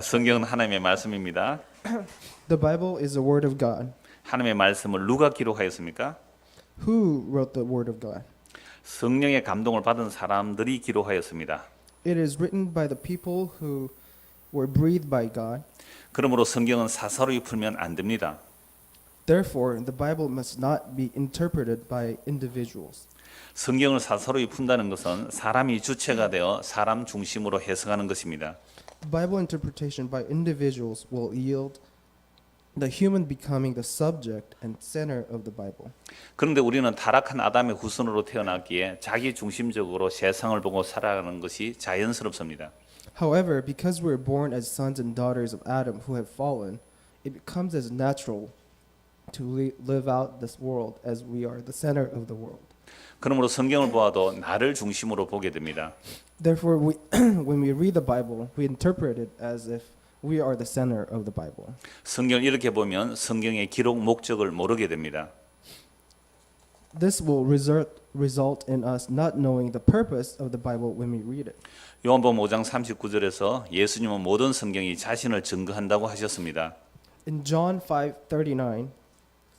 성경은 하나님의 말씀입니다. The Bible is the Word of God. 하나님의 말씀을 누가 기록하였습니까? Who wrote the Word of God? 성령의 감동을 받은 사람들이 기록하였습니다. It is written by the people who were breathed by God. 그러므로 성경은 사사로이 풀면 안 됩니다. Therefore, the Bible must not be interpreted by individuals. 성경을 사사로이 푼다는 것은 사람이 주체가 되어 사람 중심으로 해석하는 것입니다. Bible interpretation by individuals will yield the human becoming the subject and center of the Bible. 그런데 우리는 타락한 아담의 후손으로 태어났기에 자기 중심적으로 세상을 보고 살아가는 것이 자연스럽습니다. However, because we are born as sons and daughters of Adam who have fallen, it becomes as natural to live out this world as we are the center of the world. 그러므로 성경을 보아도 나를 중심으로 보게 됩니다. Therefore, when we read the Bible, we interpret it as if we are the center of the Bible. 성경을 이렇게 보면 성경의 기록 목적을 모르게 됩니다. This will result in us not knowing the purpose of the Bible when we read it. 요한복음 5장 39절에서 예수님은 모든 성경이 자신을 증거한다고 하셨습니다. In John 5:39,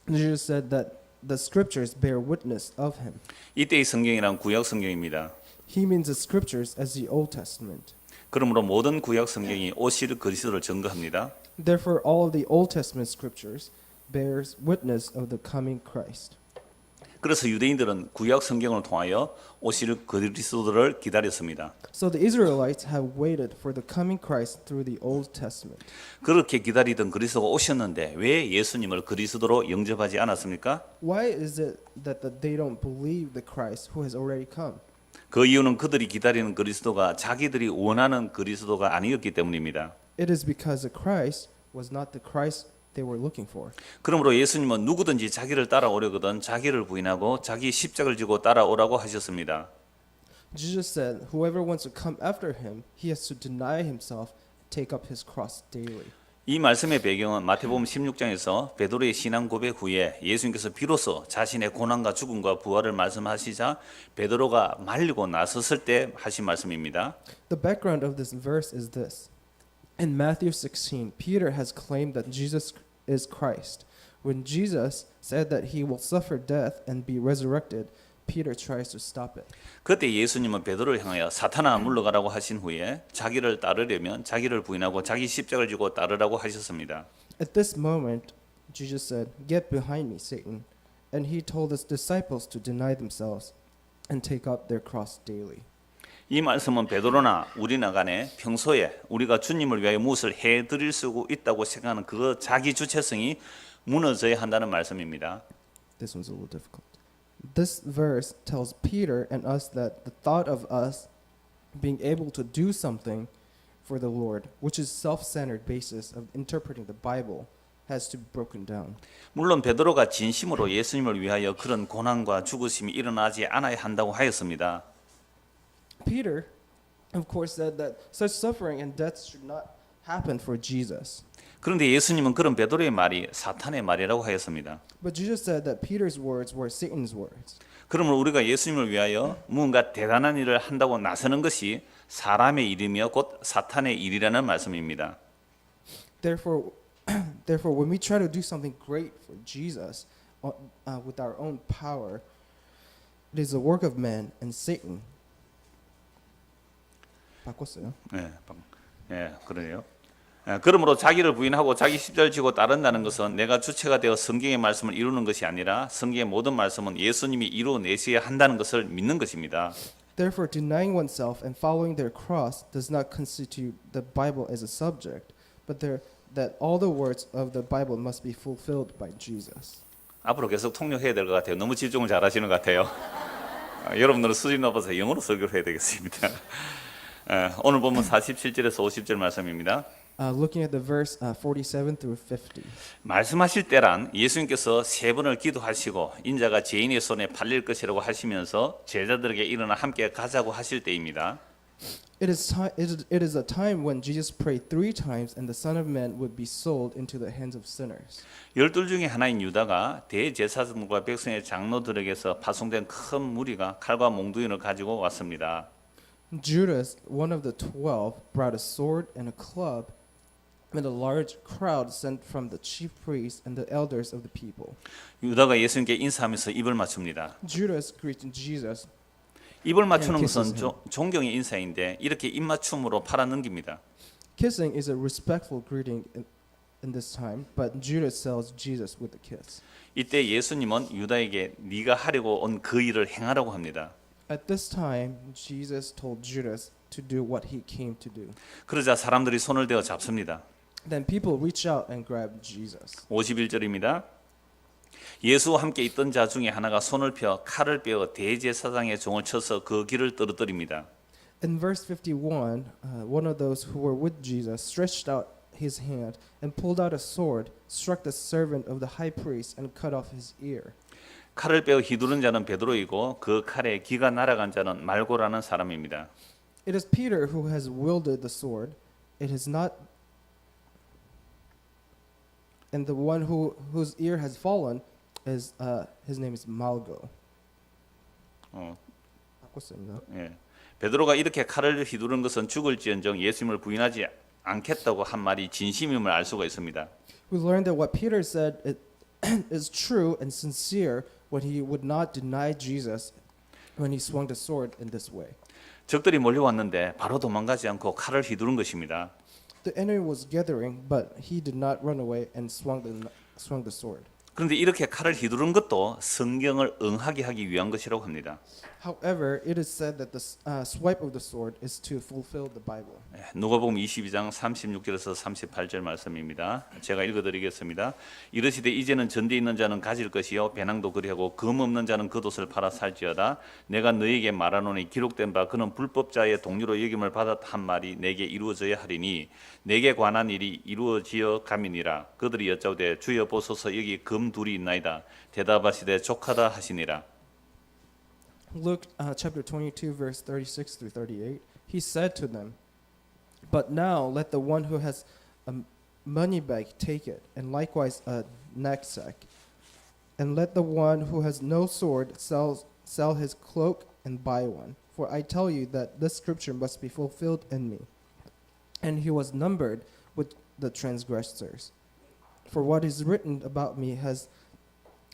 Jesus said that the scriptures bear witness of him. 이때의 성경이란 구약 성경입니다. He means the scriptures as the Old Testament. 그러므로 모든 구약 성경이 오실 그리스도를 증거합니다. Therefore, all of the Old Testament scriptures bears witness of the coming Christ. 그래서 유대인들은 구약 성경을 통하여 오실 그리스도를 기다렸습니다. So the Israelites have waited for the coming Christ through the Old Testament. 그렇게 기다리던 그리스도가 오셨는데 왜 예수님을 그리스도로 영접하지 않았습니까? Why is it that they don't believe the Christ who has already come? 그 이유는 그들이 기다리는 그리스도가 자기들이 원하는 그리스도가 아니었기 때문입니다. It is because the Christ was not the Christ they were looking for. 그러므로 예수님은 누구든지 자기를 따라오려거든 자기를 부인하고 자기 십자가를 지고 따라오라고 하셨습니다. Jesus said, "Whoever wants to come after him, he has to deny himself, take up his cross daily." 이 말씀의 배경은 마태복음 16장에서 베드로의 신앙 고백 후에 예수님께서 비로소 자신의 고난과 죽음과 부활을 말씀하시자 베드로가 말리고 나섰을 때 하신 말씀입니다. The background of this verse is this. In Matthew 16, Peter has claimed that Jesus is Christ. When Jesus said that he will suffer death and be resurrected, Peter tries to stop it. 그때 예수님은 베드로를 향하여 사탄아 물러가라고 하신 후에 자기를 따르려면 자기를 부인하고 자기 십자가를 지고 따르라고 하셨습니다. At this moment, Jesus said, "Get behind me, Satan." And he told his disciples to deny themselves and take up their cross daily. 이 말씀은 베드로나 우리나 간에 평소에 우리가 주님을 위하여 무엇을 해드릴 수 있다고 생각하는 그 자기 주체성이 무너져야 한다는 말씀입니다. This one's a little difficult. This verse tells Peter and us that the thought of us being able to do something for the Lord, which is self-centered basis of interpreting the Bible, has to be broken down. 물론 베드로가 진심으로 예수님을 위하여 그런 고난과 죽으심이 일어나지 않아야 한다고 하였습니다. Peter, of course, said that such suffering and death should not happen for Jesus. 그런데 예수님은 그런 베드로의 말이 사탄의 말이라고 하였습니다. But Jesus said that Peter's words were Satan's words. 그러므로 우리가 예수님을 위하여 무언가 대단한 일을 한다고 나서는 것이 사람의 일이며 곧 사탄의 일이라는 말씀입니다. Therefore, when we try to do something great for Jesus with our own power, it is the work of man and Satan. 바꿨어요. 그러네요. 그러므로 자기를 부인하고 자기 십자가를 지고 따른다는 것은 내가 주체가 되어 성경의 말씀을 이루는 것이 아니라 성경의 모든 말씀은 예수님이 이루어내셔야 한다는 것을 믿는 것입니다. Therefore, denying oneself and following their cross does not constitute the Bible as a subject, but that all the words of the Bible must be fulfilled by Jesus. 앞으로 계속 통역해야 될 것 같아요. 너무 집중을 잘하시는 것 같아요. 여러분들은 수준 높아서 영어로 설교를 해야 되겠습니다. 오늘 보면 47절에서 50절 말씀입니다. Looking at the verse 47 through 50. 말씀하실 때란 예수님께서 세 번을 기도하시고 인자가 죄인의 손에 팔릴 것이라고 하시면서 제자들에게 일어나 함께 가자고 하실 때입니다. It is a time when Jesus prayed 3 times and the Son of Man would be sold into the hands of sinners. 열둘 중에 하나인 유다가 대제사장과 백성의 장로들에게서 파송된 큰 무리가 칼과 몽둥이를 가지고 왔습니다. Judas, one of the 12, brought a sword and a club and a large crowd sent from the chief priests and the elders of the people. 유다가 예수님께 인사하면서 입을 맞춥니다. Judas greeted Jesus. 입을 맞추는 kisses 것은 존경의 인사인데 이렇게 입 맞춤으로 팔아넘깁니다. Kissing is a respectful greeting in this time, but Judas sells Jesus with a kiss. 이때 예수님은 유다에게 네가 하려고 온 그 일을 행하라고 합니다. At this time, Jesus told Judas to do what he came to do. 그러자 사람들이 손을 대어 잡습니다. Then people reach out and grab Jesus. 51절입니다. 예수와 함께 있던 자 중에 하나가 손을 펴 칼을 빼어 대제사장의 종을 쳐서 그 귀를 떨어뜨립니다. In verse 51, one of those who were with Jesus stretched out his hand and pulled out a sword, struck the servant of the high priest, and cut off his ear. 칼을 빼어 휘두른 자는 베드로이고 그 칼에 귀가 날아간 자는 말고라는 사람입니다. It is Peter who has wielded the sword. It is not, and the one whose ear has fallen is his name is Malgo. 바꿨습니다. 예. 베드로가 이렇게 칼을 휘두른 것은 죽을지언정 예수님을 부인하지 않겠다고 한 말이 진심임을 알 수가 있습니다. We learned that what Peter said is true and sincere when he would not deny Jesus when he swung the sword in this way. 적들이 몰려왔는데 바로 도망가지 않고 칼을 휘두른 것입니다. The enemy was gathering, but he did not run away and swung the sword. 그런데 이렇게 칼을 휘두른 것도 성경을 응하게 하기 위한 것이라고 합니다. However, it is said that the swipe of the sword is to fulfill the Bible. 누가복음 22장 36절에서 38절 말씀입니다. 제가 읽어드리겠습니다. 이르시되 이제는 전대 있는 자는 가질 것이요 배낭도 그리하고 금 없는 자는 겉옷을 팔아 살지어다. 내가 너에게 말하노니 기록된 바 그는 불법자의 동료로 여김을 받았 한 말이 내게 이루어져야 하리니 내게 관한 일이 이루어지어 감이니라. 그들이 여짜오되 주여 보소서 여기 금 둘이 있나이다. 대답하시되 족하다 하시니라. Luke chapter 22, verse 36 through 38, he said to them, "But now let the one who has a money bag take it, and likewise a knapsack. And let the one who has no sword sell his cloak and buy one. For I tell you that this scripture must be fulfilled in me." And he was numbered with the transgressors. For what is written about me has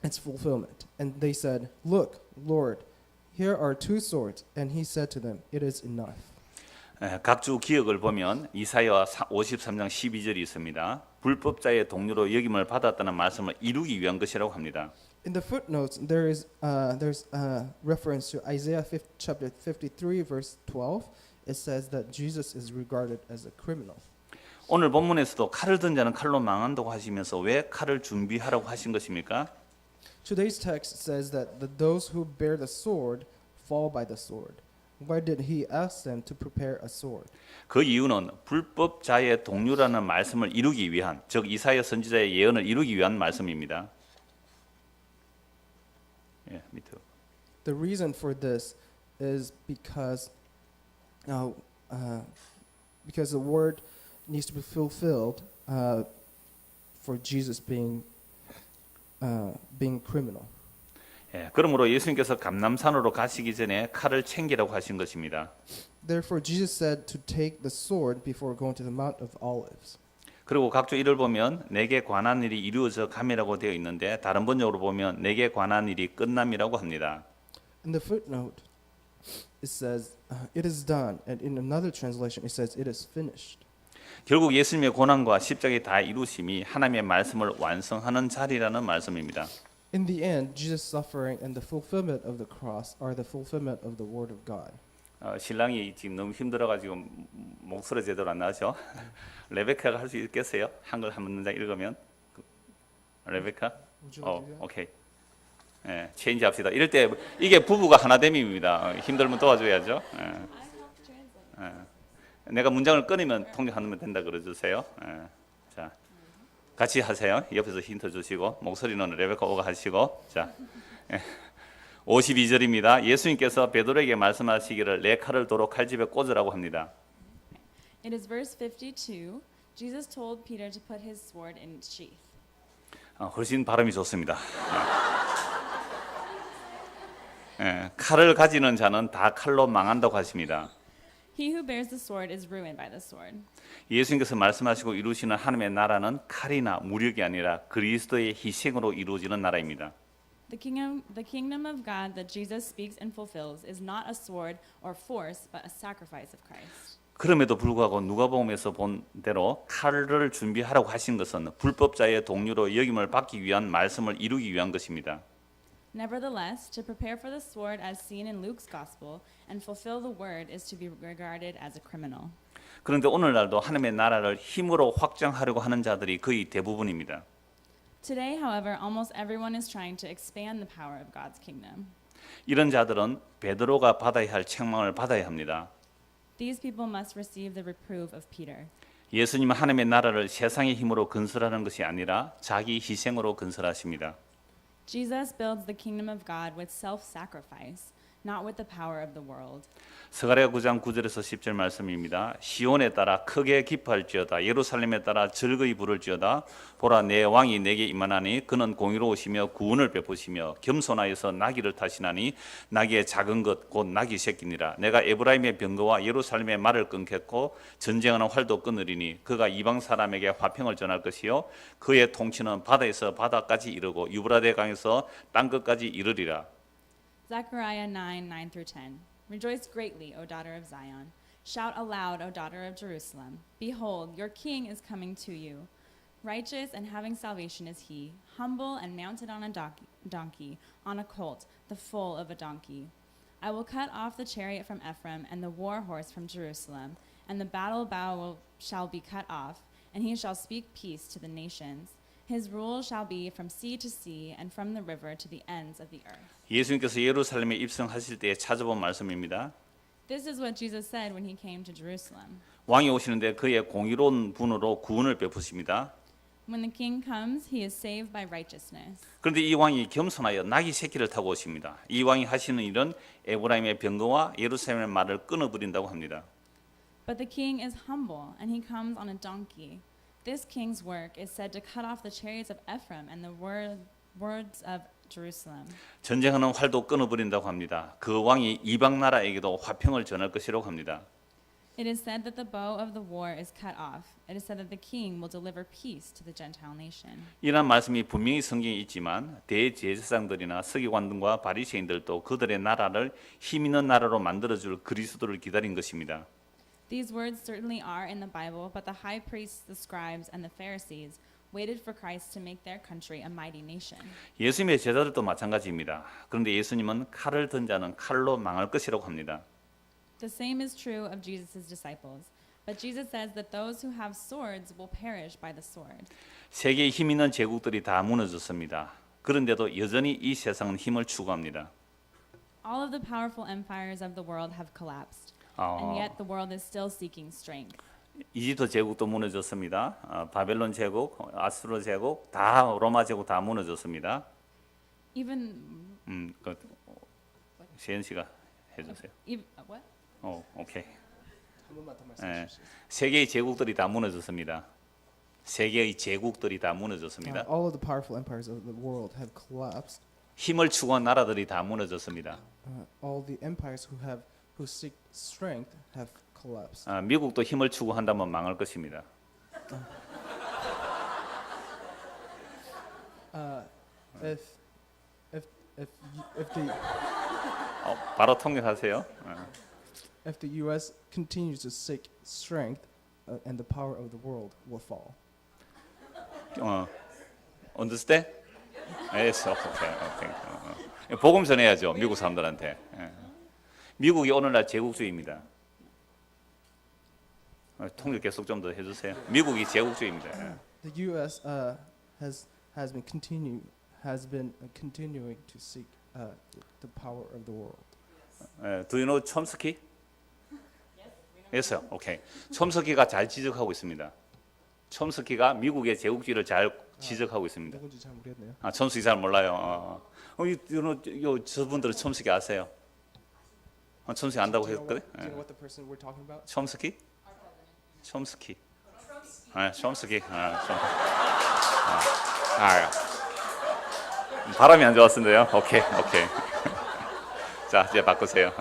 its fulfillment. And they said, "Look, Lord, here are two swords." And he said to them, "It is enough." 각주 기억을 보면 이사야 53장 12절이 있습니다. 불법자의 동료로 여김을 받았다는 말씀을 이루기 위한 것이라고 합니다. In the footnotes, there's reference to Isaiah chapter 53, verse 12. It says that Jesus is regarded as a criminal. 오늘 본문에서도 칼을 든 자는 칼로 망한다고 하시면서 왜 칼을 준비하라고 하신 것입니까? Today's text says that those who bear the sword fall by the sword. Why did he ask them to prepare a sword? 그 이유는 불법자의 동료라는 말씀을 이루기 위한, 즉 이사야 선지자의 예언을 이루기 위한 말씀입니다. 예, 밑으로. The reason for this is because the word needs to be fulfilled for Jesus being criminal. 예, 그러므로 예수님께서 감람산으로 가시기 전에 칼을 챙기라고 하신 것입니다. Therefore, Jesus said to take the sword before going to the Mount of Olives. 그리고 각주 1을 보면 내게 관한 일이 이루어져 감이라고 되어 있는데 다른 번역으로 보면 내게 관한 일이 끝남이라고 합니다. In the footnote, it says, "It is done," and in another translation, it says, "It is finished." 결국 예수님의 고난과 십자가의 다 이루심이 하나님의 말씀을 완성하는 자리라는 말씀입니다. In the end, Jesus' suffering and the fulfillment of the cross are the fulfillment of the Word of God. 신랑이 지금 너무 힘들어가지고 목소리 제대로 안 나죠? 레베카가 할 수 있겠어요? 한글 한 문장 읽으면 레베카? 오케이. 예, 체인지 합시다. 이럴 때 이게 부부가 하나됨입니다. 힘들면 도와줘야죠. 내가 문장을 끊으면 통역하면 된다 그러주세요. 자, 같이 하세요. 옆에서 힌트 주시고 목소리는 레베카 오가 하시고. 자, 52절입니다. 예수님께서 베드로에게 말씀하시기를 내 칼을 도로 칼집에 꽂으라고 합니다. It is verse 52. Jesus told Peter to put his sword in its sheath. 훨씬 발음이 좋습니다. 칼을 가지는 자는 다 칼로 망한다고 하십니다. He who bears the sword is ruined by the sword. 예수님께서 말씀하시고 이루시는 하나님의 나라는 칼이나 무력이 아니라 그리스도의 희생으로 이루어지는 나라입니다. The kingdom of God that Jesus speaks and fulfills is not a sword or force, but a sacrifice of Christ. 그럼에도 불구하고 누가복음에서 본 대로 칼을 준비하라고 하신 것은 불법자의 동료로 여김을 받기 위한 말씀을 이루기 위한 것입니다. Nevertheless, to prepare for the sword as seen in Luke's gospel and fulfill the word is to be regarded as a criminal. 그런데 오늘날도 하나님의 나라를 힘으로 확장하려고 하는 자들이 거의 대부분입니다. Today, however, almost everyone is trying to expand the power of God's kingdom. 이런 자들은 베드로가 받아야 할 책망을 받아야 합니다. These people must receive the reproof of Peter. 예수님은 하나님의 나라를 세상의 힘으로 건설하는 것이 아니라 자기 희생으로 건설하십니다. Jesus builds the kingdom of God with self-sacrifice, not with the power of the world. 스가랴 9장 9절에서 10절 말씀입니다. 시온에 따라 크게 기뻐할지어다. 예루살렘에 따라 즐거이 부를지어다. 보라 내 왕이 내게 임하나니 그는 공의로우시며 구원을 베푸시며 겸손하여서 나귀를 타시나니 나귀의 작은 것 곧 나귀 새끼니라. 내가 에브라임의 병거와 예루살렘의 말을 끊겠고 전쟁하는 활도 끊으리니 그가 이방 사람에게 화평을 전할 것이요 그의 통치는 바다에서 바다까지 이르고 유브라데 강에서 땅 끝까지 이르리라. Zechariah 9:9-10. Rejoice greatly, O daughter of Zion. Shout aloud, O daughter of Jerusalem. Behold, your king is coming to you. Righteous and having salvation is he, humble and mounted on a donkey, on a colt, the foal of a donkey. I will cut off the chariot from Ephraim and the war horse from Jerusalem, and the battle bow shall be cut off, and he shall speak peace to the nations. His rule shall be from sea to sea and from the river to the ends of the earth. 예수님께서 예루살렘에 입성하실 때에 찾아본 말씀입니다. This is what Jesus said when he came to Jerusalem. 왕이 오시는데 그의 공의로운 분으로 구원을 베푸십니다. When the king comes, he is saved by righteousness. 그런데 이 왕이 겸손하여 나귀 새끼를 타고 오십니다. 이 왕이 하시는 일은 에브라임의 병거와 예루살렘의 말을 끊어버린다고 합니다. But the king is humble, and he comes on a donkey. This king's work is said to cut off the chariots of Ephraim and the words of Jerusalem. 전쟁하는 활도 끊어버린다고 합니다. 그 왕이 이방 나라에게도 화평을 전할 것이라고 합니다. It is said that the bow of the war is cut off. It is said that the king will deliver peace to the Gentile nation. 이런 말씀이 분명히 성경에 있지만 대제사장들이나 서기관들과 바리새인들도 그들의 나라를 힘 있는 나라로 만들어줄 그리스도를 기다린 것입니다. These words certainly are in the Bible, but the high priests, the scribes, and the Pharisees waited for Christ to make their country a mighty nation. 예수님의 제자들도 마찬가지입니다. 그런데 예수님은 칼을 든 자는 칼로 망할 것이라고 합니다. The same is true of Jesus' disciples. But Jesus says that those who have swords will perish by the sword. 세계에 힘 있는 제국들이 다 무너졌습니다. 그런데도 여전히 이 세상은 힘을 추구합니다. All of the powerful empires of the world have collapsed, and yet the world is still seeking strength. 이집트 제국도 무너졌습니다. 바벨론 제국, 아수르 제국, 다 로마 제국 다 무너졌습니다. Even 세연 씨가 해주세요. what? 오케이. 한 번만 더 예, 말씀해 주시죠. 세계의 제국들이 다 무너졌습니다. 세계의 제국들이 다 무너졌습니다. All of the powerful empires of the world have collapsed. 힘을 추구한 나라들이 다 무너졌습니다. All the empires who seek strength have collapsed. 미국도 힘을 추구한다면 망할 것입니다. 바로 통역하세요. If the U.S. continues to seek strength, and the power of the world will fall. Understand? Yes, okay. 복음 전해야죠. 미국 사람들한테. 미국이 오늘날 제국주의입니다. 통역 계속 좀 더 해주세요. 미국이 제국주의입니다. The U.S. has been continuing to seek the power of the world. Do you know 촘스키? Yes, okay. 촘스키가 잘 지적하고 있습니다. 촘스키가 미국의 제국주의를 잘 지적하고 있습니다. 누군지 잘 모르겠네요. 촘스키 잘 몰라요. 저분들은 촘스키 아세요? 촘스키 안다고 Do you know 했거든? what the person we're talking about? 촘스키? 촘스키. 촘스키. 바람이 안 좋았는데요. 오케이. 자, 이제 바꾸세요.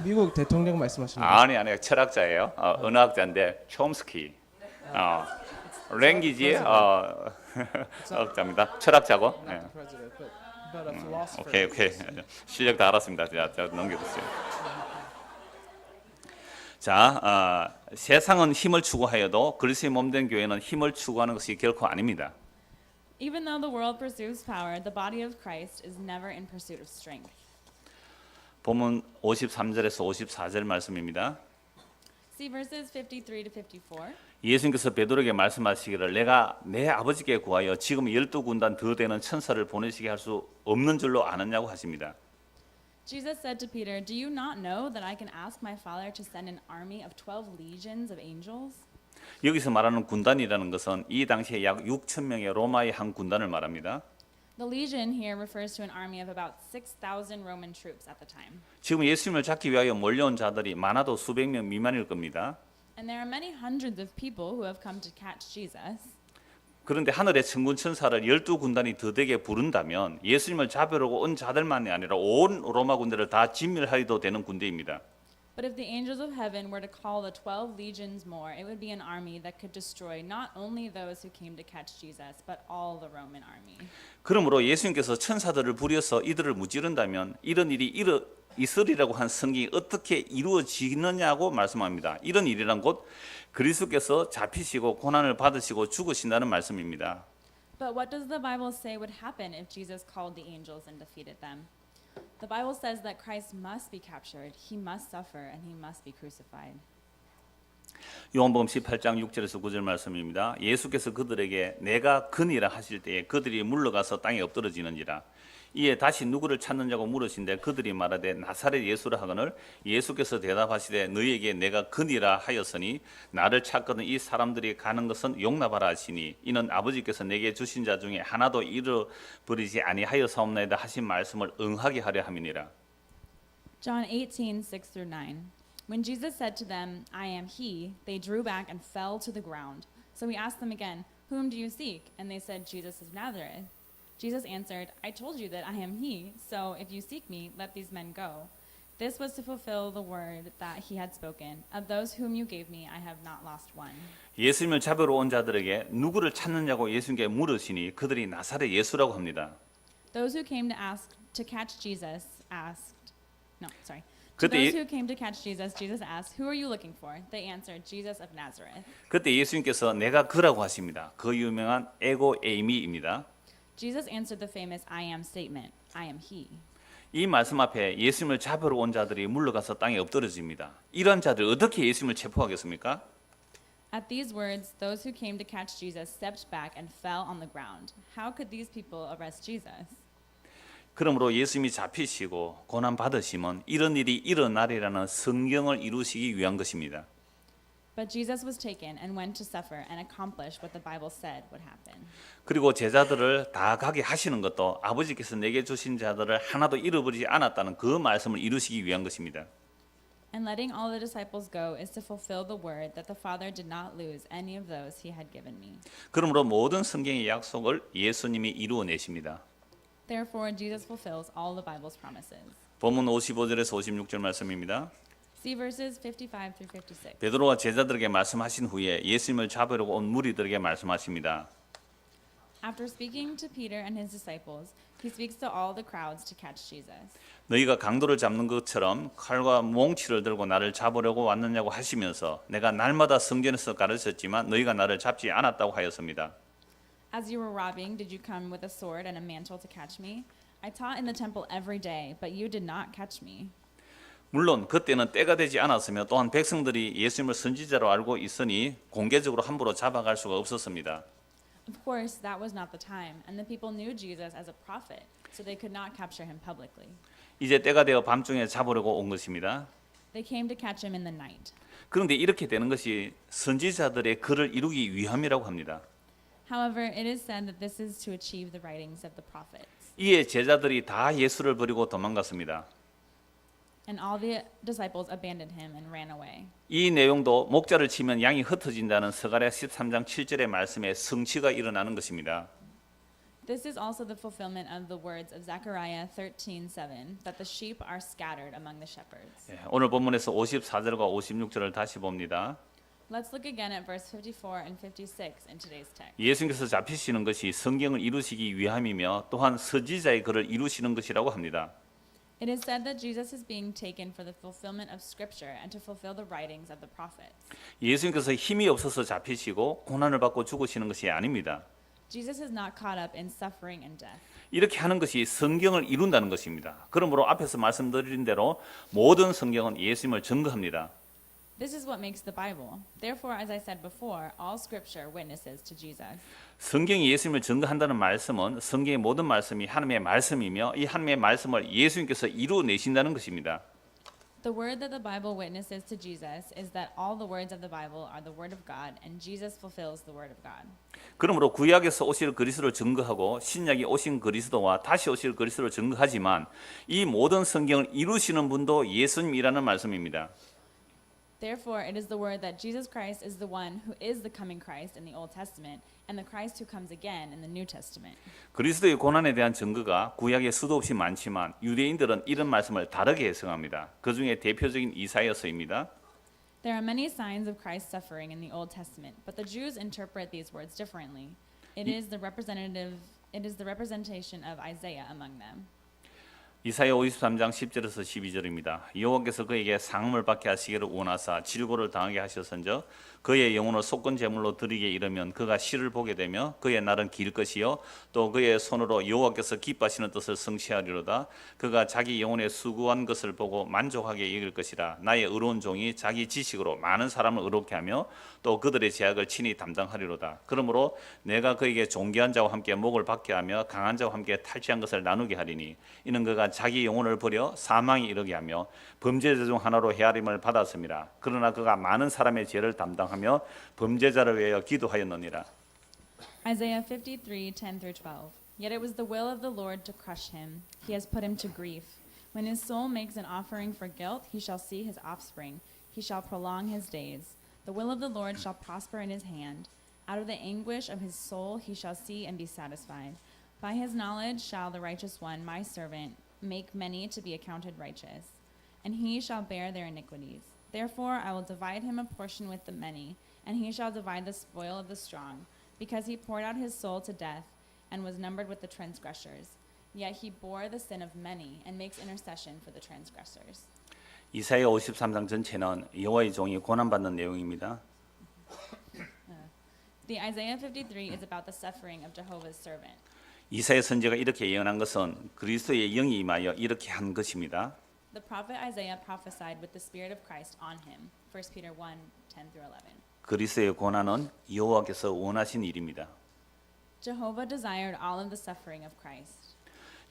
미국 대통령 말씀하시는 거예요? 아니 철학자예요. 언어학자인데 촘스키. 랭귀지의 학자입니다. 철학자고. 예. President, but a philosopher. 오케이. 실력 다 알았습니다. 자 넘겨주세요. 자, 세상은 힘을 추구하여도 그리스도의 몸된 교회는 힘을 추구하는 것이 결코 아닙니다. Even though the world pursues power, the body of Christ is never in pursuit of strength. 본문 53절에서 54절 말씀입니다. See verses 53 to 54. 예수님께서 베드로에게 말씀하시기를 내가 내 아버지께 구하여 지금 12군단 더 되는 천사를 보내시게 할 수 없는 줄로 아느냐고 하십니다. Jesus said to Peter, "Do you not know that I can ask my Father to send an army of 12 legions of angels?" 여기서 말하는 군단이라는 것은 이 당시에 약 6천 명의 로마의 한 군단을 말합니다. The legion here refers to an army of about 6,000 Roman troops at the time. 지금 예수님을 잡기 위하여 몰려온 자들이 많아도 수백 명 미만일 겁니다. And there are many hundreds of people who have come to catch Jesus. 그런데 하늘의 천군 천사를 12군단이 더 되게 부른다면 예수님을 잡으려고 온 자들만이 아니라 온 로마 군대를 다 진멸하여도 되는 군대입니다. But if the angels of heaven were to call the 12 legions more, it would be an army that could destroy not only those who came to catch Jesus, but all the Roman army. 그러므로 예수님께서 천사들을 부려서 이들을 무찌른다면 이런 일이 있으리라고 한 성경이 어떻게 이루어지느냐고 말씀합니다. 이런 일이란 곧 그리스도께서 잡히시고 고난을 받으시고 죽으신다는 말씀입니다. But what does the Bible say would happen if Jesus called the angels and defeated them? The Bible says that Christ must be captured, he must suffer, and he must be crucified. 요한복음 18장 6절에서 9절 말씀입니다. 예수께서 그들에게 내가 그니라 하실 때에 그들이 물러가서 땅에 엎드러지는지라. 이에 다시 누구를 찾느냐고 물으신데 그들이 말하되 나사렛 예수라 하거늘 예수께서 대답하시되 너희에게 내가 그니라 하였으니 나를 찾거든 이 사람들이 가는 것은 용납하라 하시니 이는 아버지께서 내게 주신 자 중에 하나도 잃어버리지 아니하여사옵나이다 하신 말씀을 응하게 하려 함이니라. John 18:6-9. When Jesus said to them, "I am he," they drew back and fell to the ground. So he asked them again, "Whom do you seek?" And they said, "Jesus of Nazareth." Jesus answered, "I told you that I am he, so if you seek me, let these men go." This was to fulfill the word that he had spoken, "Of those whom you gave me, I have not lost one." 예수님을 잡으러 온 자들에게 누구를 찾느냐고 예수님께 물으시니 그들이 나사렛 예수라고 합니다. Those who came to catch Jesus asked, no, sorry. To 그때 those who came to catch Jesus, Jesus asked, "Who are you looking for?" They answered, "Jesus of Nazareth." 그때 예수님께서 내가 그라고 하십니다. 그 유명한 에고 에이미입니다. Jesus answered the famous "I am" statement, "I am he." 이 말씀 앞에 예수님을 잡으러 온 자들이 물러가서 땅에 엎드러집니다. 이런 자들 어떻게 예수님을 체포하겠습니까? At these words, those who came to catch Jesus stepped back and fell on the ground. How could these people arrest Jesus? 그러므로 예수님이 잡히시고 고난 받으시면 이런 일이 일어나리라는 성경을 이루시기 위한 것입니다. But Jesus was taken and went to suffer and accomplish what the Bible said would happen. 그리고 제자들을 다 가게 하시는 것도 아버지께서 내게 주신 자들을 하나도 잃어버리지 않았다는 그 말씀을 이루시기 위한 것입니다. And letting all the disciples go is to fulfill the word that the Father did not lose any of those he had given me. 그러므로 모든 성경의 약속을 예수님이 이루어내십니다. Therefore, Jesus fulfills all the Bible's promises. 본문 55절에서 56절 말씀입니다. See verses 55 through 56. 베드로와 제자들에게 말씀하신 후에 예수님을 잡으려고 온 무리들에게 말씀하십니다. After speaking to Peter and his disciples, he speaks to all the crowds to catch Jesus. 너희가 강도를 잡는 것처럼 칼과 몽치를 들고 나를 잡으려고 왔느냐고 하시면서 내가 날마다 성전에서 가르쳤지만 너희가 나를 잡지 않았다고 하였습니다. As you were robbing, did you come with a sword and a mantle to catch me? I taught in the temple every day, but you did not catch me. 물론 그때는 때가 되지 않았으며 또한 백성들이 예수님을 선지자로 알고 있으니 공개적으로 함부로 잡아갈 수가 없었습니다. Of course, that was not the time, and the people knew Jesus as a prophet, so they could not capture him publicly. 이제 때가 되어 밤중에 잡으려고 온 것입니다. They came to catch him in the night. 그런데 이렇게 되는 것이 선지자들의 글을 이루기 위함이라고 합니다. However, it is said that this is to achieve the writings of the prophets. 이에 제자들이 다 예수를 버리고 도망갔습니다. And all the disciples abandoned him and ran away. 이 내용도 목자를 치면 양이 흩어진다는 스가랴 13장 7절의 말씀에 성취가 일어나는 것입니다. This is also the fulfillment of the words of Zechariah 13:7, that the sheep are scattered among the shepherds. 예, 오늘 본문에서 54절과 56절을 다시 봅니다. Let's look again at verse 54 and 56 in today's text. 예수님께서 잡히시는 것이 성경을 이루시기 위함이며 또한 선지자의 글을 이루시는 것이라고 합니다. It is said that Jesus is being taken for the fulfillment of Scripture and to fulfill the writings of the prophets. 예수님께서 힘이 없어서 잡히시고 고난을 받고 죽으시는 것이 아닙니다. Jesus is not caught up in suffering and death. 이렇게 하는 것이 성경을 이룬다는 것입니다. 그러므로 앞에서 말씀드린 대로 모든 성경은 예수님을 증거합니다. This is what makes the Bible. Therefore, as I said before, all Scripture witnesses to Jesus. 성경이 예수님을 증거한다는 말씀은 성경의 모든 말씀이 하나님의 말씀이며 이 하나님의 말씀을 예수님께서 이루어내신다는 것입니다. The word that the Bible witnesses to Jesus is that all the words of the Bible are the word of God, and Jesus fulfills the word of God. 그러므로 구약에서 오실 그리스도를 증거하고 신약이 오신 그리스도와 다시 오실 그리스도를 증거하지만 이 모든 성경을 이루시는 분도 예수님이라는 말씀입니다. Therefore, it is the word that Jesus Christ is the one who is the coming Christ in the Old Testament, and the Christ who comes again in the New Testament. 그리스도의 고난에 대한 증거가 구약에 수도 없이 많지만 유대인들은 이런 말씀을 다르게 해석합니다. 그 중에 대표적인 이사야서입니다. There are many signs of Christ's suffering in the Old Testament, but the Jews interpret these words differently. It is the representation of Isaiah among them. 이사야 53장 10절에서 12절입니다. 여호와께서 그에게 상음을 받게 하시기를 원하사 질고를 당하게 하셨은즉 그의 영혼을 속건 제물로 드리게 이르면 그가 시를 보게 되며 그의 날은 길 것이요 또 그의 손으로 여호와께서 기뻐하시는 뜻을 성취하리로다. 그가 자기 영혼의 수고한 것을 보고 만족하게 여길 것이라. 나의 의로운 종이 자기 지식으로 많은 사람을 의롭게 하며 또 그들의 죄악을 친히 담당하리로다. 그러므로 내가 그에게 존귀한 자와 함께 목을 박게 하며 강한 자와 함께 탈취한 것을 나누게 하리니 이는 그가 자기 영혼을 버려 사망에 이르게 하며 범죄자 중 하나로 헤아림을 받았습니다. 그러나 그가 많은 사람의 죄를 담당하며 범죄자를 위하여 기도하였느니라. Isaiah 53:10-12. Yet it was the will of the Lord to crush him. He has put him to grief. When his soul makes an offering for guilt, he shall see his offspring. He shall prolong his days. The will of the Lord shall prosper in his hand. Out of the anguish of his soul he shall see and be satisfied. By his knowledge shall the righteous one, my servant, make many to be accounted righteous, and he shall bear their iniquities. Therefore I will divide him a portion with the many, and he shall divide the spoil of the strong, because he poured out his soul to death and was numbered with the transgressors. Yet he bore the sin of many and makes intercession for the transgressors. 이사야 53장 전체는 여호와의 종이 고난받는 내용입니다. The Isaiah 53 is about the suffering of Jehovah's servant. 이사야 선지자가 이렇게 예언한 것은 그리스도의 영이 임하여 이렇게 한 것입니다. The prophet Isaiah prophesied with the Spirit of Christ on him. 1 Peter 1:10-11. 그리스도의 고난은 여호와께서 원하신 일입니다. Jehovah desired all of the suffering of Christ.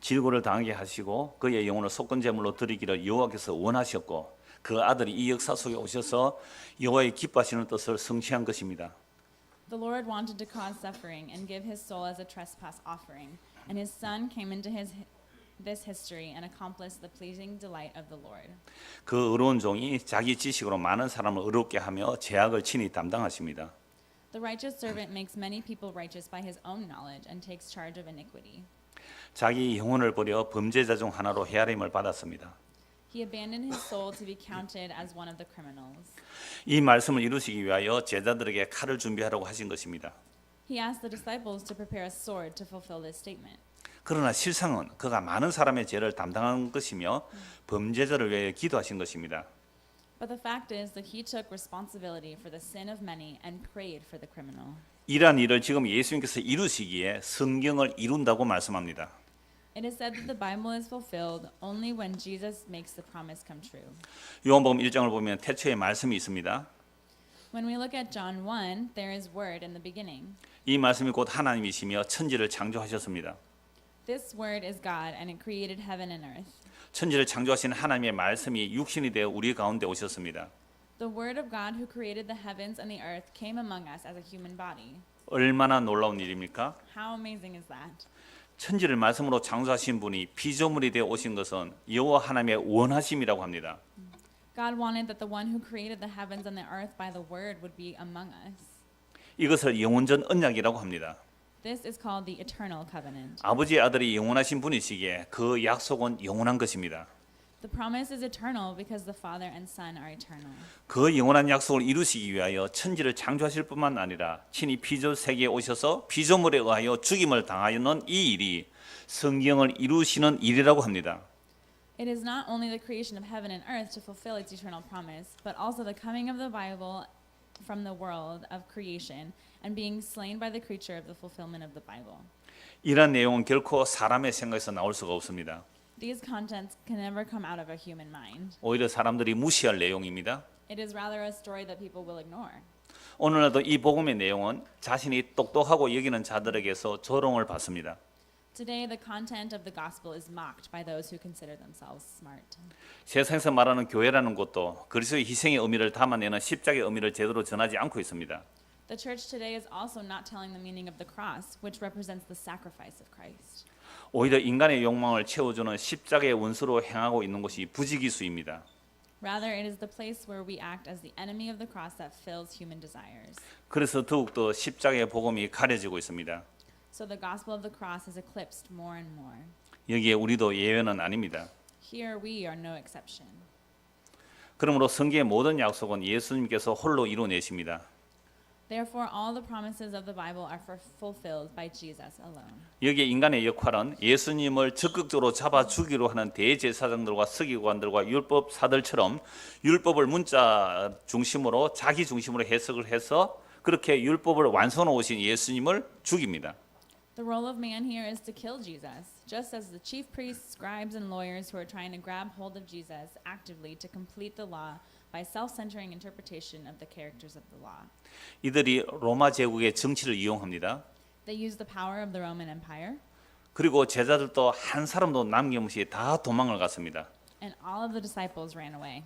질고를 당하게 하시고 그의 영혼을 속건 제물로 드리기를 여호와께서 원하셨고 그 아들이 이 역사 속에 오셔서 여호와의 기뻐하시는 뜻을 성취한 것입니다. The Lord wanted to cause suffering and give his soul as a trespass offering, and his son came into this history and accomplished the pleasing delight of the Lord. 그 의로운 종이 자기 지식으로 많은 사람을 의롭게 하며 죄악을 친히 담당하십니다. The righteous servant makes many people righteous by his own knowledge and takes charge of iniquity. 자기 영혼을 버려 범죄자 중 하나로 헤아림을 받았습니다. He abandoned his soul to be counted as one of the criminals. 이 말씀을 이루시기 위하여 제자들에게 칼을 준비하라고 하신 것입니다. He asked the disciples to prepare a sword to fulfill this statement. 그러나 실상은 그가 많은 사람의 죄를 담당한 것이며 범죄자를 위해 기도하신 것입니다. But the fact is that he took responsibility for the sin of many and prayed for the criminal. 이러한 일을 지금 예수님께서 이루시기에 성경을 이룬다고 말씀합니다. It is said that the Bible is fulfilled only when Jesus makes the promise come true. 요한복음 1장을 보면 태초에 말씀이 있습니다. When we look at John 1, there is word in the beginning. 이 말씀이 곧 하나님이시며 천지를 창조하셨습니다. This word is God, and it created heaven and earth. 천지를 창조하신 하나님의 말씀이 육신이 되어 우리 가운데 오셨습니다. The word of God who created the heavens and the earth came among us as a human body. 얼마나 놀라운 일입니까? How amazing is that? 천지를 말씀으로 창조하신 분이 피조물이 되어 오신 것은 여호와 하나님의 원하심이라고 합니다. God wanted that the one who created the heavens and the earth by the word would be among us. 이것을 영원전 언약이라고 합니다. This is called the eternal covenant. 아버지의 아들이 영원하신 분이시기에 그 약속은 영원한 것입니다. The promise is eternal because the Father and Son are eternal. 그 영원한 약속을 이루시기 위하여 천지를 창조하실 뿐만 아니라 친히 피조 세계에 오셔서 피조물에 의하여 죽임을 당하는 이 일이 성경을 이루시는 일이라고 합니다. It is not only the creation of heaven and earth to fulfill its eternal promise, but also the coming of the Bible from the world of creation and being slain by the creature of the fulfillment of the Bible. 이러한 내용은 결코 사람의 생각에서 나올 수가 없습니다. These contents can never come out of a human mind. 오히려 사람들이 무시할 내용입니다. It is rather a story that people will ignore. 오늘날도 이 복음의 내용은 자신이 똑똑하고 여기는 자들에게서 조롱을 받습니다. Today, the content of the gospel is mocked by those who consider themselves smart. 세상에서 말하는 교회라는 것도 그리스도의 희생의 의미를 담아내는 십자가의 의미를 제대로 전하지 않고 있습니다. The church today is also not telling the meaning of the cross, which represents the sacrifice of Christ. 오히려 인간의 욕망을 채워주는 십자가의 원수로 행하고 있는 것이 부지기수입니다. Rather, it is the place where we act as the enemy of the cross that fills human desires. 그래서 더욱더 십자가의 복음이 가려지고 있습니다. So the gospel of the cross is eclipsed more and more. 여기에 우리도 예외는 아닙니다. Here we are no exception. 그러므로 성경의 모든 약속은 예수님께서 홀로 이루어내십니다. Therefore, all the promises of the Bible are fulfilled by Jesus alone. 여기에 인간의 역할은 예수님을 적극적으로 잡아 죽이려 하는 대제사장들과 서기관들과 율법사들처럼 율법을 문자 중심으로 자기 중심으로 해석을 해서 그렇게 율법을 완성해 오신 예수님을 죽입니다. The role of man here is to kill Jesus, just as the chief priests, scribes, and lawyers who are trying to grab hold of Jesus actively to complete the law by self-centering interpretation of the characters of the law. 이들이 로마 제국의 정치를 이용합니다. They use the power of the Roman Empire, 그리고 제자들도 한 사람도 남김없이 다 도망을 갔습니다. and all of the disciples ran away.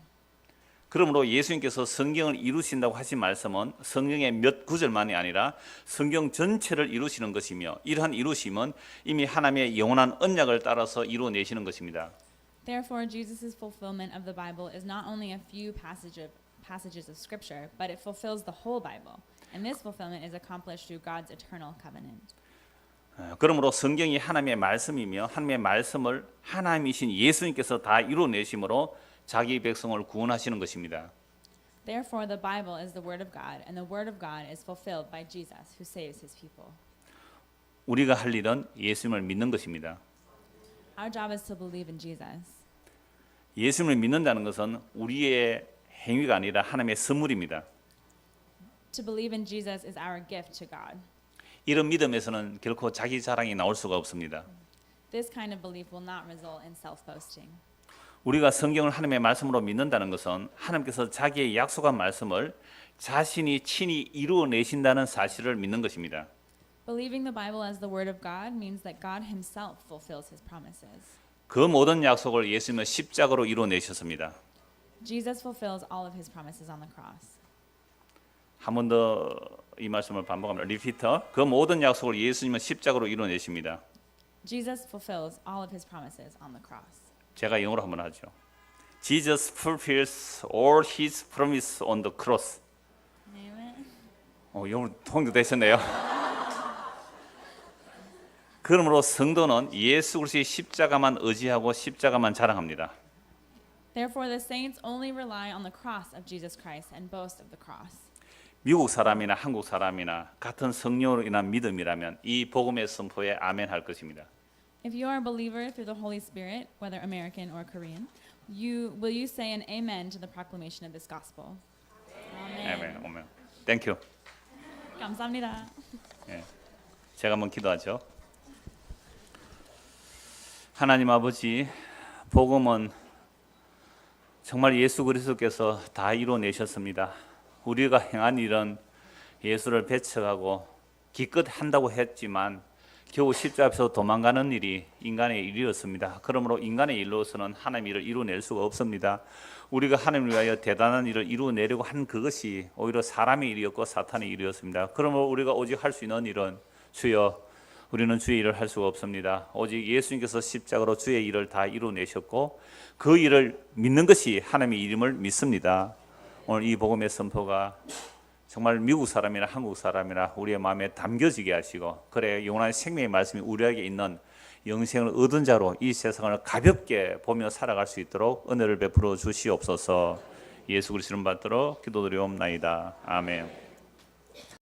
그러므로 예수님께서 성경을 이루신다고 하신 말씀은 성경의 몇 구절만이 아니라 성경 전체를 이루시는 것이며 이러한 이루심은 이미 하나님의 영원한 언약을 따라서 이루어내시는 것입니다. Therefore, Jesus' fulfillment of the Bible is not only a few passages of Scripture, but it fulfills the whole Bible. And this fulfillment is accomplished through God's eternal covenant. 그러므로 성경이 하나님의 말씀이며 하나님의 말씀을 하나님이신 예수님께서 다 이루어내심으로 자기 백성을 구원하시는 것입니다. Therefore, the Bible is the Word of God, and the Word of God is fulfilled by Jesus, who saves His people. 우리가 할 일은 예수님을 믿는 것입니다. Our job is to believe in Jesus. 예수님을 믿는다는 것은 우리의 행위가 아니라 하나님의 선물입니다. To believe in Jesus is our gift to God. 이런 믿음에서는 결코 자기 자랑이 나올 수가 없습니다. This kind of belief will not result in self-boasting. 우리가 성경을 하나님의 말씀으로 믿는다는 것은 하나님께서 자기의 약속한 말씀을 자신이 친히 이루어내신다는 사실을 믿는 것입니다. Believing the Bible as the Word of God means that God Himself fulfills His promises. 그 모든 약속을 예수님은 십자가로 이루어내셨습니다. Jesus fulfills all of His promises on the cross. 한 번 더 이 말씀을 반복합니다. 리피터. 그 모든 약속을 예수님은 십자가로 이루어내십니다. Jesus fulfills all of His promises on the cross. 제가 영어로 한번 하죠. Jesus fulfills all His promise on the cross. Amen. 영어로 통역되셨네요. 그러므로 성도는 예수 그리스도의 십자가만 의지하고 십자가만 자랑합니다. Therefore, the saints only rely on the cross of Jesus Christ and boast of the cross. 미국 사람이나 한국 사람이나 같은 성령으로 인한 믿음이라면 이 복음의 선포에 아멘 할 것입니다. If you are a believer through the Holy Spirit, whether American or Korean, will you say an amen to the proclamation of this gospel? 아멘. 아멘. 땡큐. 감사합니다. 제가 한번 기도하죠. 하나님 아버지, 복음은 정말 예수 그리스도께서 다 이루어내셨습니다. 우리가 행한 일은 예수를 배척하고 기껏 한다고 했지만 겨우 십자가 앞에서 도망가는 일이 인간의 일이었습니다. 그러므로 인간의 일로서는 하나님의 일을 이루어낼 수가 없습니다. 우리가 하나님을 위하여 대단한 일을 이루어내려고 한 그것이 오히려 사람의 일이었고 사탄의 일이었습니다. 그러므로 우리가 오직 할 수 있는 일은 주여, 우리는 주의 일을 할 수가 없습니다. 오직 예수님께서 십자가로 주의 일을 다 이루어내셨고 그 일을 믿는 것이 하나님의 이름을 믿습니다. 오늘 이 복음의 선포가 정말 미국 사람이나 한국 사람이나 우리의 마음에 담겨지게 하시고, 그래 영원한 생명의 말씀이 우리에게 있는 영생을 얻은 자로 이 세상을 가볍게 보며 살아갈 수 있도록 은혜를 베풀어 주시옵소서. 예수 그리스도를 받들어 기도드리옵나이다. 아멘.